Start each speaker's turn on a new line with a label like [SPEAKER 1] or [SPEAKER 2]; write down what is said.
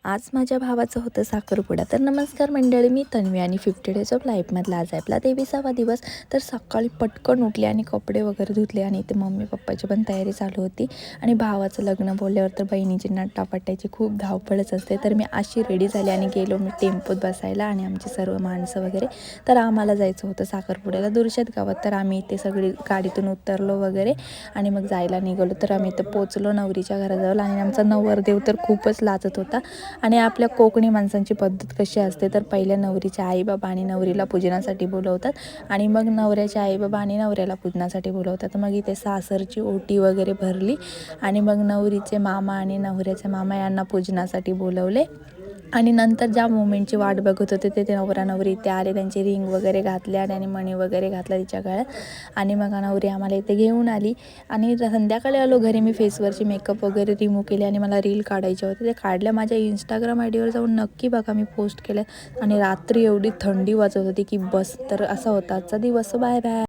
[SPEAKER 1] आज माझ्या भावाचं होतं साखरपुडा. तर नमस्कार मंडळी, मी तन्वी आणि 50 डेज ऑफ लाईफमधला आज आपला 23वा दिवस. तर सकाळी पटकन उठले आणि कपडे वगैरे धुतले आणि ते मम्मी पप्पाची पण तयारी चालू होती. आणि भावाचं लग्न बोलल्यावर तर बहिणीची नटापटायची खूप धावपळच असते. तर मी अशी रेडी झाली आणि गेलो मी टेम्पोत बसायला आणि आमची सर्व माणसं वगैरे. तर आम्हाला जायचं होतं साखरपुड्याला दुरशेत गावात. तर आम्ही इथे सगळी गाडीतून उतरलो वगैरे आणि मग जायला निघालो. तर आम्ही इथं पोचलो नवरीच्या घराजवळ आणि आमचा नवरदेव तर खूपच लाजत होता. आणि आपल्या कोकणी माणसांची पद्धत कशी असते, तर पहिल्या नवरीचे आईबाबा आणि नवरीला पूजनासाठी बोलवतात आणि मग नवऱ्याचे आईबाबा आणि नवऱ्याला पूजनासाठी बोलवतात. मग इथे सासरची ओटी वगैरे भरली आणि मग नवरीचे मामा आणि नवऱ्याचे मामा यांना पूजनासाठी बोलवले. आणि नंतर ज्या मोमेंटची वाट बघत होते ते नवरा नवरी इथे आले, त्यांची रिंग वगैरे घातल्या आणि मणी वगैरे घातला तिच्या गळ्यात आणि मग नवरी आम्हाला इथे घेऊन आली. आणि संध्याकाळी आलो घरी. मी फेसवरची मेकअप वगैरे रिमूव्ह केले आणि मला रील काढायचे होते, ते काढल्या. माझ्या इंस्टाग्राम आयडीवर जाऊन नक्की बघा, मी पोस्ट केलं. आणि रात्री एवढी थंडी वाजत होती की बस. तर असा होता आजचा दिवस. Bye bye.